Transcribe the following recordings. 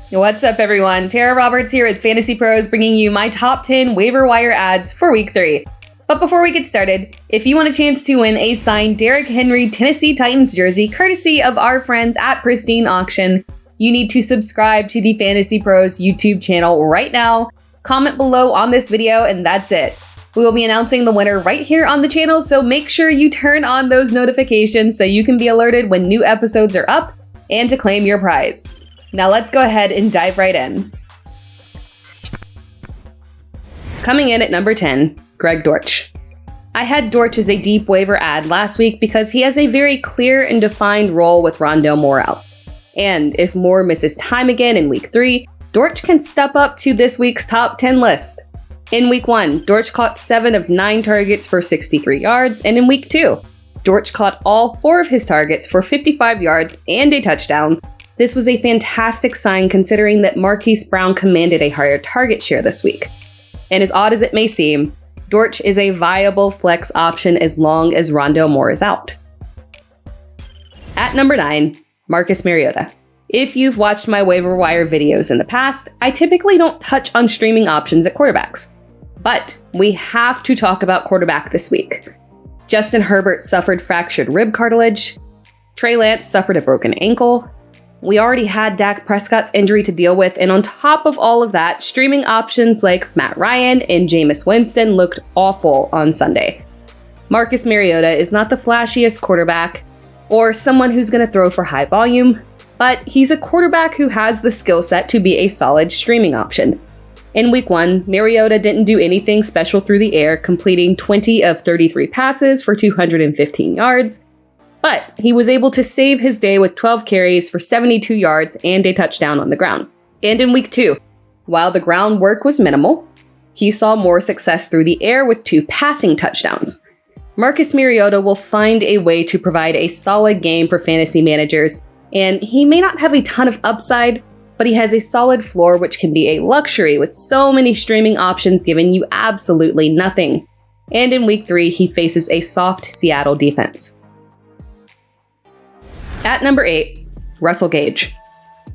What's up, everyone? Tara Roberts here with Fantasy Pros, bringing you my top 10 waiver wire ads for week 3. But before we get started, if you want a chance to win a signed Derrick Henry Tennessee Titans jersey courtesy of our friends at Pristine Auction, you need to subscribe to the Fantasy Pros YouTube channel right now, comment below on this video, and that's it. We will be announcing the winner right here on the channel, so make sure you turn on those notifications so you can be alerted when new episodes are up and to claim your prize. Now let's go ahead and dive right in. Coming in at number 10, Greg Dortch. I had Dortch as a deep waiver ad last week because he has a very clear and defined role with Rondale Moore out. And if Moore misses time again in week 3, Dortch can step up to this week's top 10 list. In week 1, Dortch caught 7 of 9 targets for 63 yards, and in week 2, Dortch caught all 4 of his targets for 55 yards and a touchdown. This was a fantastic sign considering that Marquise Brown commanded a higher target share this week. And as odd as it may seem, Dortch is a viable flex option as long as Rondale Moore is out. At number 9, Marcus Mariota. If you've watched my waiver wire videos in the past, I typically don't touch on streaming options at quarterbacks. But we have to talk about quarterback this week. Justin Herbert suffered fractured rib cartilage. Trey Lance suffered a broken ankle. We already had Dak Prescott's injury to deal with, and on top of all of that, streaming options like Matt Ryan and Jameis Winston looked awful on Sunday. Marcus Mariota is not the flashiest quarterback or someone who's going to throw for high volume, but he's a quarterback who has the skill set to be a solid streaming option. In week 1, Mariota didn't do anything special through the air, completing 20 of 33 passes for 215 yards, but he was able to save his day with 12 carries for 72 yards and a touchdown on the ground. And in week 2, while the ground work was minimal, he saw more success through the air with 2 passing touchdowns. Marcus Mariota will find a way to provide a solid game for fantasy managers, and he may not have a ton of upside, but he has a solid floor which can be a luxury with so many streaming options giving you absolutely nothing. And in week 3, he faces a soft Seattle defense. At number 8, Russell Gage.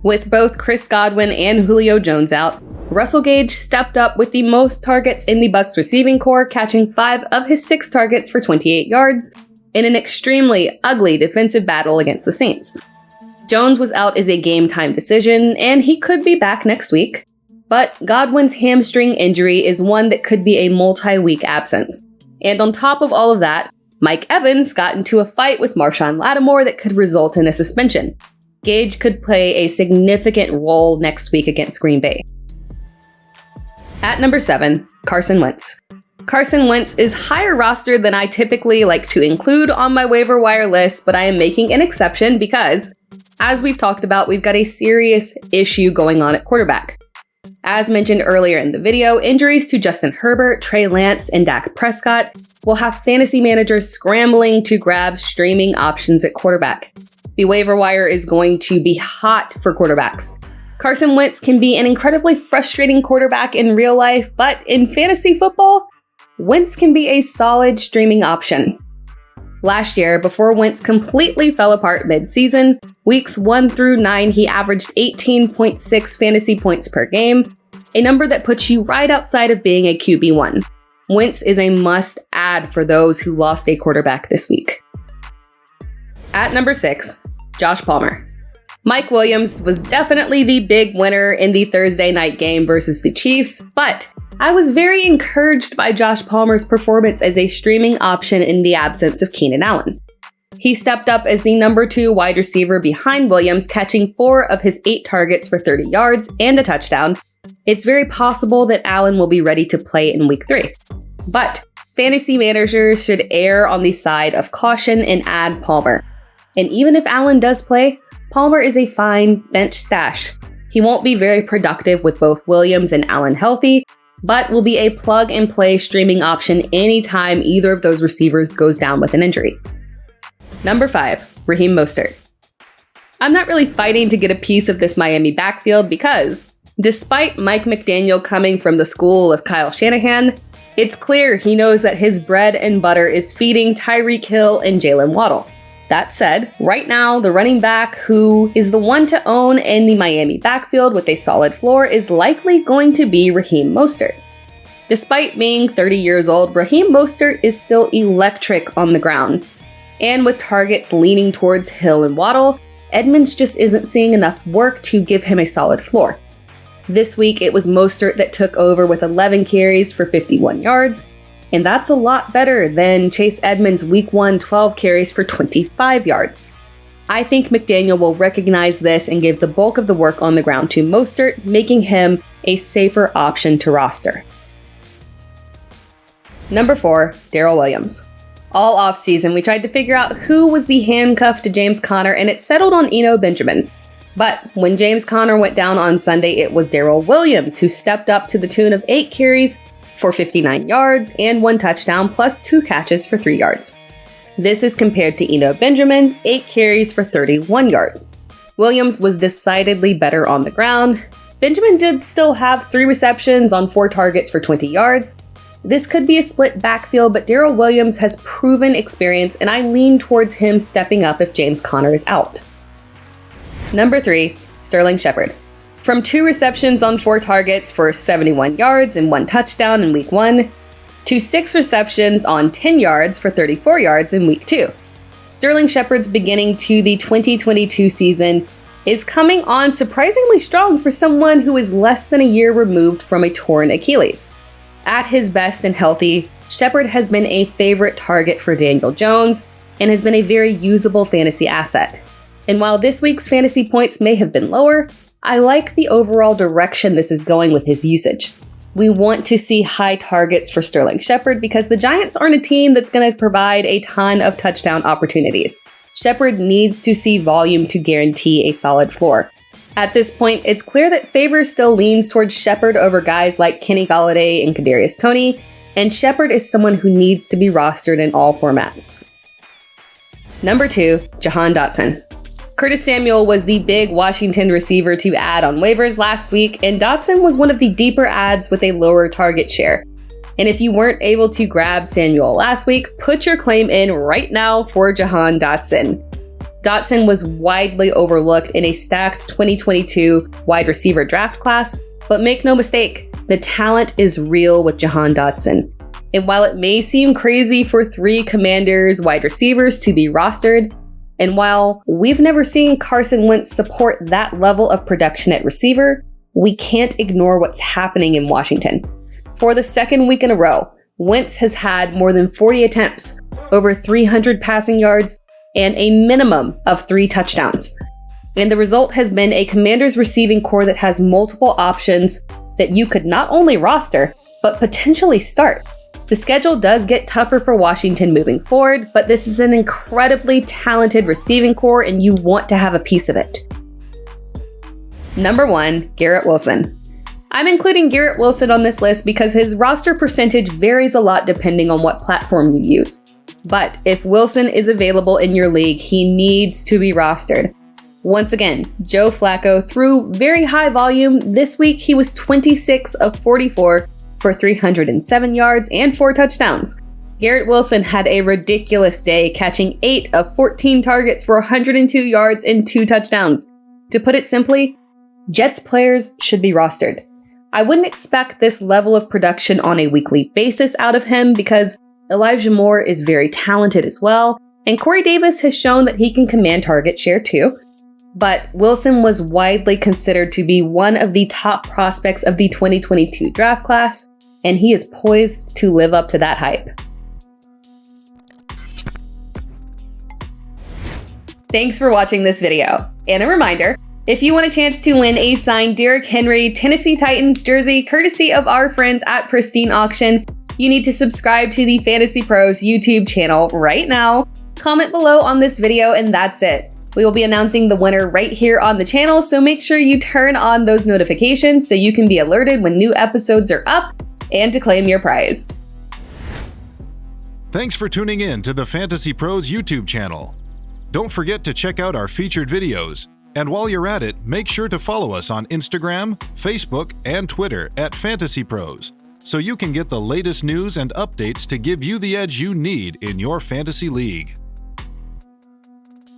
With both Chris Godwin and Julio Jones out, Russell Gage stepped up with the most targets in the Bucs receiving corps, catching 5 of his 6 targets for 28 yards in an extremely ugly defensive battle against the Saints. Jones was out as a game-time decision, and he could be back next week, but Godwin's hamstring injury is one that could be a multi-week absence. And on top of all of that, Mike Evans got into a fight with Marshawn Lattimore that could result in a suspension. Gage could play a significant role next week against Green Bay. At number 7, Carson Wentz. Carson Wentz is higher rostered than I typically like to include on my waiver wire list, but I am making an exception because, as we've talked about, we've got a serious issue going on at quarterback. As mentioned earlier in the video, injuries to Justin Herbert, Trey Lance, and Dak Prescott will have fantasy managers scrambling to grab streaming options at quarterback. The waiver wire is going to be hot for quarterbacks. Carson Wentz can be an incredibly frustrating quarterback in real life, but in fantasy football, Wentz can be a solid streaming option. Last year, before Wentz completely fell apart mid-season, weeks 1 through 9, he averaged 18.6 fantasy points per game, a number that puts you right outside of being a QB1. Wentz is a must-add for those who lost a quarterback this week. At number 6, Josh Palmer. Mike Williams was definitely the big winner in the Thursday night game versus the Chiefs, but I was very encouraged by Josh Palmer's performance as a streaming option in the absence of Keenan Allen. He stepped up as the number 2 wide receiver behind Williams, catching 4 of his 8 targets for 30 yards and a touchdown. It's very possible that Allen will be ready to play in week 3. But fantasy managers should err on the side of caution and add Palmer. And even if Allen does play, Palmer is a fine bench stash. He won't be very productive with both Williams and Allen healthy, but will be a plug-and-play streaming option anytime either of those receivers goes down with an injury. Number 5, Raheem Mostert. I'm not really fighting to get a piece of this Miami backfield because, despite Mike McDaniel coming from the school of Kyle Shanahan, it's clear he knows that his bread and butter is feeding Tyreek Hill and Jalen Waddle. That said, right now, the running back who is the one to own in the Miami backfield with a solid floor is likely going to be Raheem Mostert. Despite being 30 years old, Raheem Mostert is still electric on the ground. And with targets leaning towards Hill and Waddle, Edmonds just isn't seeing enough work to give him a solid floor. This week, it was Mostert that took over with 11 carries for 51 yards, and that's a lot better than Chase Edmonds' Week 1 12 carries for 25 yards. I think McDaniel will recognize this and give the bulk of the work on the ground to Mostert, making him a safer option to roster. Number 4, Daryl Williams. All offseason, we tried to figure out who was the handcuff to James Conner, and it settled on Eno Benjamin. But when James Conner went down on Sunday, it was Daryl Williams who stepped up to the tune of 8 carries for 59 yards and 1 touchdown plus 2 catches for 3 yards. This is compared to Eno Benjamin's 8 carries for 31 yards. Williams was decidedly better on the ground. Benjamin did still have 3 receptions on 4 targets for 20 yards. This could be a split backfield, but Daryl Williams has proven experience, and I lean towards him stepping up if James Conner is out. Number 3, Sterling Shepard. From 2 receptions on 4 targets for 71 yards and 1 touchdown in Week 1, to 6 receptions on 10 yards for 34 yards in Week 2. Sterling Shepard's beginning to the 2022 season is coming on surprisingly strong for someone who is less than a year removed from a torn Achilles. At his best and healthy, Shepard has been a favorite target for Daniel Jones and has been a very usable fantasy asset. And while this week's fantasy points may have been lower, I like the overall direction this is going with his usage. We want to see high targets for Sterling Shepard because the Giants aren't a team that's going to provide a ton of touchdown opportunities. Shepard needs to see volume to guarantee a solid floor. At this point, it's clear that favor still leans towards Shepard over guys like Kenny Golladay and Kadarius Toney, and Shepard is someone who needs to be rostered in all formats. Number 2, Jahan Dotson. Curtis Samuel was the big Washington receiver to add on waivers last week, and Dotson was one of the deeper adds with a lower target share. And if you weren't able to grab Samuel last week, put your claim in right now for Jahan Dotson. Dotson was widely overlooked in a stacked 2022 wide receiver draft class, but make no mistake, the talent is real with Jahan Dotson. And while it may seem crazy for 3 Commanders wide receivers to be rostered, and while we've never seen Carson Wentz support that level of production at receiver, we can't ignore what's happening in Washington. For the second week in a row, Wentz has had more than 40 attempts, over 300 passing yards, and a minimum of 3 touchdowns. And the result has been a Commanders receiving core that has multiple options that you could not only roster, but potentially start. The schedule does get tougher for Washington moving forward, but this is an incredibly talented receiving core and you want to have a piece of it. Number 1, Garrett Wilson. I'm including Garrett Wilson on this list because his roster percentage varies a lot depending on what platform you use. But if Wilson is available in your league, he needs to be rostered. Once again, Joe Flacco threw very high volume. This week he was 26 of 44 for 307 yards and 4 touchdowns. Garrett Wilson had a ridiculous day, catching 8 of 14 targets for 102 yards and 2 touchdowns. To put it simply, Jets players should be rostered. I wouldn't expect this level of production on a weekly basis out of him because Elijah Moore is very talented as well, and Corey Davis has shown that he can command target share too. But Wilson was widely considered to be one of the top prospects of the 2022 draft class, and he is poised to live up to that hype. Thanks for watching this video. And a reminder, if you want a chance to win a signed Derrick Henry Tennessee Titans jersey courtesy of our friends at Pristine Auction, you need to subscribe to the Fantasy Pros YouTube channel right now. Comment below on this video and that's it. We will be announcing the winner right here on the channel, so make sure you turn on those notifications so you can be alerted when new episodes are up and to claim your prize. Thanks for tuning in to the Fantasy Pros YouTube channel. Don't forget to check out our featured videos. And while you're at it, make sure to follow us on Instagram, Facebook, and Twitter at FantasyPros, so you can get the latest news and updates to give you the edge you need in your fantasy league.